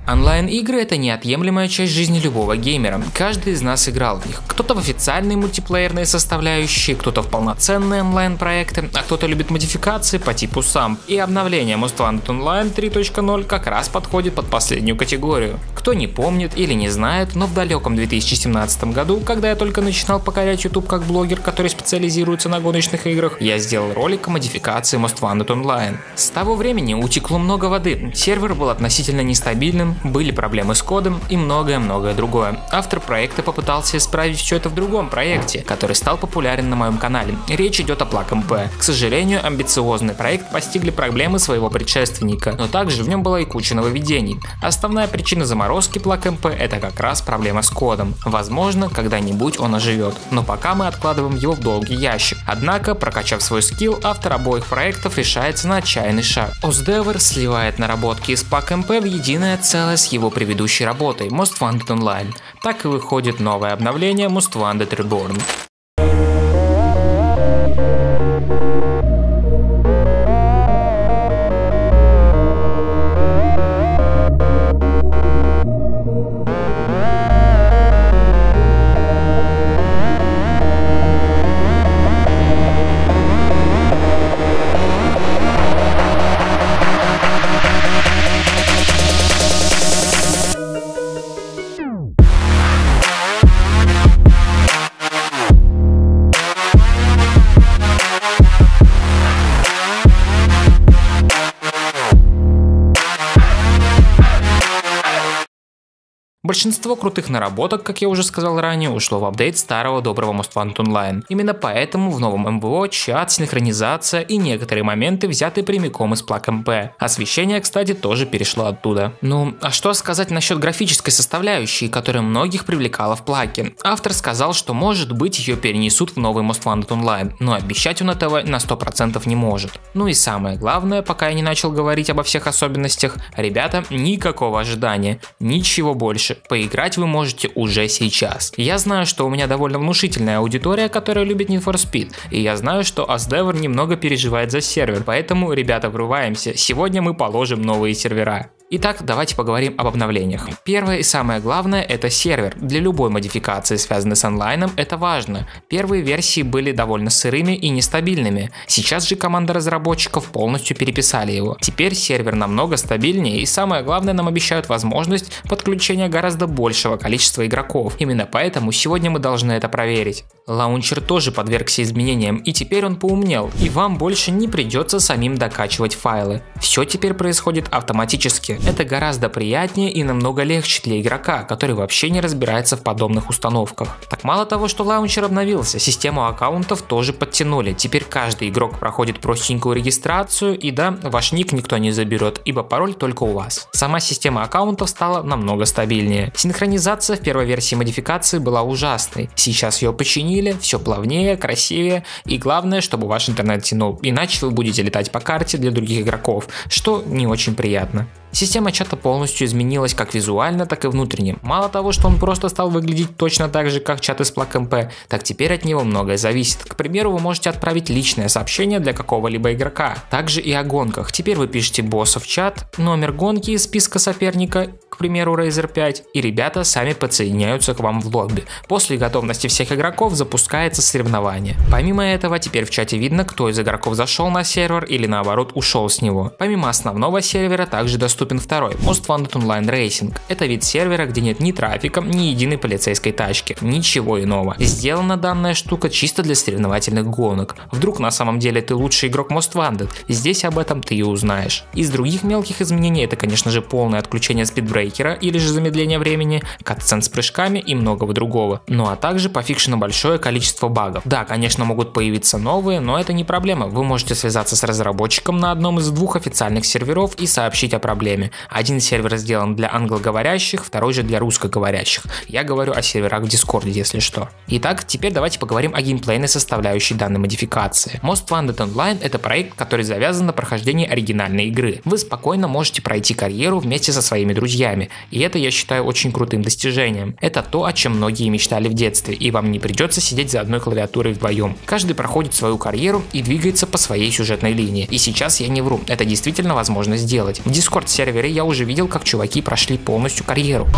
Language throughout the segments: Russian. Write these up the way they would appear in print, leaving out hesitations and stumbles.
Онлайн-игры — это неотъемлемая часть жизни любого геймера. Каждый из нас играл в них. Кто-то в официальные мультиплеерные составляющие, кто-то в полноценные онлайн-проекты, а кто-то любит модификации по типу SAMP. И обновление Most Wanted Online 3.0 как раз подходит под последнюю категорию. Кто не помнит или не знает, но в далеком 2017 году, когда я только начинал покорять YouTube как блогер, который специализируется на гоночных играх, я сделал ролик о модификации Most Wanted Online. С того времени утекло много воды, сервер был относительно нестабильным, были проблемы с кодом и многое-многое другое. Автор проекта попытался исправить все это в другом проекте, который стал популярен на моем канале. Речь идет о Plug MP. К сожалению, амбициозный проект постигли проблемы своего предшественника, но также в нем была и куча нововведений. Основная причина заморозки Plug MP — это как раз проблема с кодом. Возможно, когда-нибудь он оживет, но пока мы откладываем его в долгий ящик. Однако, прокачав свой скилл, автор обоих проектов решается на отчаянный шаг. Ozdever сливает наработки из Plug MP в единое целое с его предыдущей работой Most Wanted Online. Так и выходит новое обновление Most Wanted Reborn. Большинство крутых наработок, как я уже сказал ранее, ушло в апдейт старого доброго Most Wanted Online. Именно поэтому в новом МВО чат, синхронизация и некоторые моменты взяты прямиком из Plug MP. Освещение, кстати, тоже перешло оттуда. Ну, а что сказать насчет графической составляющей, которая многих привлекала в Plug'е? Автор сказал, что может быть ее перенесут в новый Most Wanted Online, но обещать он этого на 100% не может. Ну и самое главное, пока я не начал говорить обо всех особенностях, ребята, никакого ожидания, ничего больше. Поиграть вы можете уже сейчас. Я знаю, что у меня довольно внушительная аудитория, которая любит Need for Speed, и я знаю, что Ozdever немного переживает за сервер, поэтому, ребята, врываемся. Сегодня мы положим новые сервера. Итак, давайте поговорим об обновлениях. Первое и самое главное — это сервер. Для любой модификации, связанной с онлайном, это важно. Первые версии были довольно сырыми и нестабильными. Сейчас же команда разработчиков полностью переписали его. Теперь сервер намного стабильнее, и самое главное, нам обещают возможность подключения гораздо большего количества игроков. Именно поэтому сегодня мы должны это проверить. Лаунчер тоже подвергся изменениям, и теперь он поумнел, и вам больше не придется самим докачивать файлы. Все теперь происходит автоматически. Это гораздо приятнее и намного легче для игрока, который вообще не разбирается в подобных установках. Так мало того, что лаунчер обновился, систему аккаунтов тоже подтянули. Теперь каждый игрок проходит простенькую регистрацию, и да, ваш ник никто не заберет, ибо пароль только у вас. Сама система аккаунтов стала намного стабильнее. Синхронизация в первой версии модификации была ужасной. Сейчас ее починили, все плавнее, красивее, и главное, чтобы ваш интернет тянул, иначе вы будете летать по карте для других игроков, что не очень приятно. Система чата полностью изменилась как визуально, так и внутренне. Мало того, что он просто стал выглядеть точно так же, как чат из Plug MP, так теперь от него многое зависит. К примеру, вы можете отправить личное сообщение для какого-либо игрока. Также и о гонках. Теперь вы пишете босса в чат, номер гонки из списка соперника, к примеру, Razer 5, и ребята сами подсоединяются к вам в лобби. После готовности всех игроков запускается соревнование. Помимо этого, теперь в чате видно, кто из игроков зашел на сервер или наоборот ушел с него. Помимо основного сервера также доступен второй, Most Wanted Online Racing. Это вид сервера, где нет ни трафика, ни единой полицейской тачки, ничего иного. Сделана данная штука чисто для соревновательных гонок. Вдруг на самом деле ты лучший игрок Most Wanted, здесь об этом ты и узнаешь. Из других мелких изменений это, конечно же, полное отключение спидбрейкера или же замедление времени, катсцен с прыжками и многого другого. Ну а также пофикшено большое количество багов. Да, конечно, могут появиться новые, но это не проблема. Вы можете связаться с разработчиком на одном из двух официальных серверов и сообщить о проблеме. Один сервер сделан для англоговорящих, второй же для русскоговорящих. Я говорю о серверах в Discord, если что. Итак, теперь давайте поговорим о геймплейной составляющей данной модификации. Most Wanted Online — это проект, который завязан на прохождении оригинальной игры. Вы спокойно можете пройти карьеру вместе со своими друзьями, и это я считаю очень крутым достижением. Это то, о чем многие мечтали в детстве, и вам не придется сидеть за одной клавиатурой вдвоем. Каждый проходит свою карьеру и двигается по своей сюжетной линии. И сейчас я не вру, это действительно возможно сделать. В Discord сервере сервере я уже видел, как чуваки прошли полностью карьеру.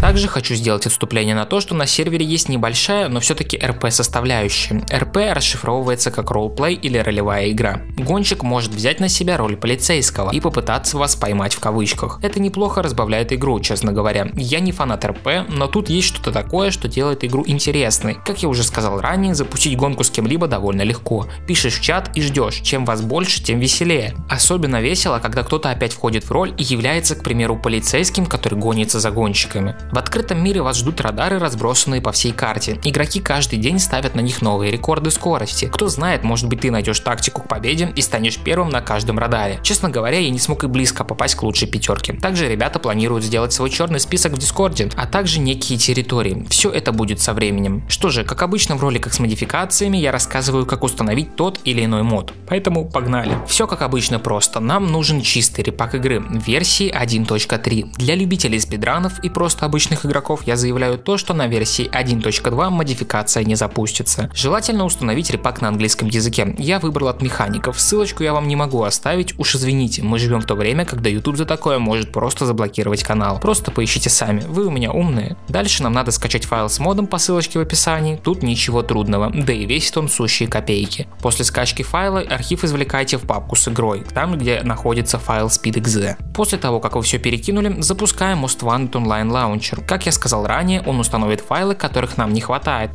Также хочу сделать отступление на то, что на сервере есть небольшая, но все-таки РП-составляющая. РП расшифровывается как ролл-плей или ролевая игра. Гонщик может взять на себя роль полицейского и попытаться вас поймать в кавычках. Это неплохо разбавляет игру, честно говоря. Я не фанат РП, но тут есть что-то такое, что делает игру интересной. Как я уже сказал ранее, запустить гонку с кем-либо довольно легко. Пишешь в чат и ждешь, чем вас больше, тем веселее. Особенно весело, когда кто-то опять входит в роль и является, к примеру, полицейским, который гонится за гонщиками. В открытом мире вас ждут радары, разбросанные по всей карте. Игроки каждый день ставят на них новые рекорды скорости. Кто знает, может быть, ты найдешь тактику к победе и станешь первым на каждом радаре. Честно говоря, я не смог и близко попасть к лучшей пятерке. Также ребята планируют сделать свой черный список в Дискорде, а также некие территории. Все это будет со временем. Что же, как обычно в роликах с модификациями, я рассказываю, как установить тот или иной мод. Поэтому погнали. Все как обычно просто. Нам нужен чистый репак игры версии 1.3. Для любителей спидранов и просто обычных игроков я заявляю то, что на версии 1.2 модификация не запустится. Желательно установить репак на английском языке. Я выбрал от механиков. Ссылочку я вам не могу оставить, уж извините, мы живем в то время, когда YouTube за такое может просто заблокировать канал. Просто поищите сами, вы у меня умные. Дальше нам надо скачать файл с модом по ссылочке в описании, тут ничего трудного, да и весит он сущие копейки. После скачки файла архив извлекайте в папку с игрой, там где находится файл speed.exe. После того, как вы все перекинули, запускаем Most Wanted Online Launcher. Как я сказал ранее, он установит файлы, которых нам не хватает.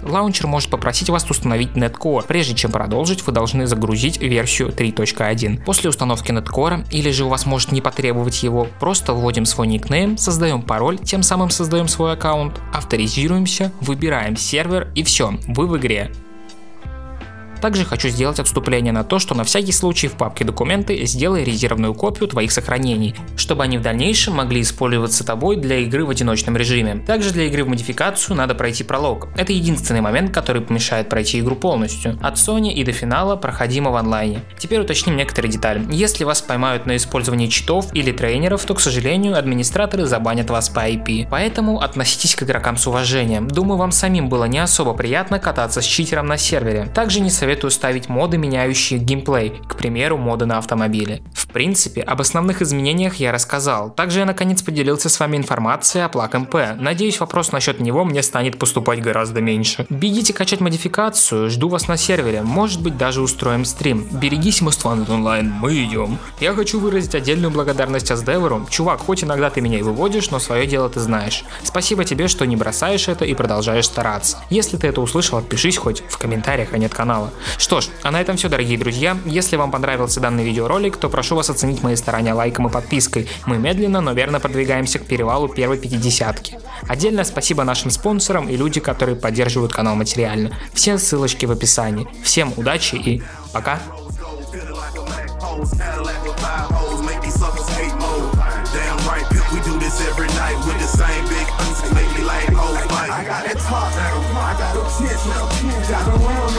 Лаунчер может попросить вас установить Netcore. Прежде чем продолжить, вы должны загрузить версию 3.1. После установки Netcore, или же у вас может не потребовать его, просто вводим свой никнейм, создаем пароль, тем самым создаем свой аккаунт, авторизируемся, выбираем сервер и все, вы в игре. Также хочу сделать отступление на то, что на всякий случай в папке «Документы» сделай резервную копию твоих сохранений, чтобы они в дальнейшем могли использоваться тобой для игры в одиночном режиме. Также для игры в модификацию надо пройти пролог. Это единственный момент, который помешает пройти игру полностью. От Sony и до финала проходимо в онлайне. Теперь уточним некоторые детали. Если вас поймают на использовании читов или трейнеров, то, к сожалению, администраторы забанят вас по IP. Поэтому относитесь к игрокам с уважением. Думаю, вам самим было не особо приятно кататься с читером на сервере. Также не советую ставить моды, меняющие геймплей, к примеру, моды на автомобиле. В принципе, об основных изменениях я рассказал. Также я наконец поделился с вами информацией о Plug MP. Надеюсь, вопрос насчет него мне станет поступать гораздо меньше. Бегите качать модификацию, жду вас на сервере, может быть даже устроим стрим. Берегись, Most Wanted Online, мы идем. Я хочу выразить отдельную благодарность Асдевору. Чувак, хоть иногда ты меня и выводишь, но свое дело ты знаешь. Спасибо тебе, что не бросаешь это и продолжаешь стараться. Если ты это услышал, отпишись хоть в комментариях, а нет канала. Что ж, а на этом все, дорогие друзья. Если вам понравился данный видеоролик, то прошу вас оценить мои старания лайком и подпиской. Мы медленно, но верно продвигаемся к перевалу первой 50-ки. Отдельное спасибо нашим спонсорам и людям, которые поддерживают канал материально. Все ссылочки в описании. Всем удачи и пока!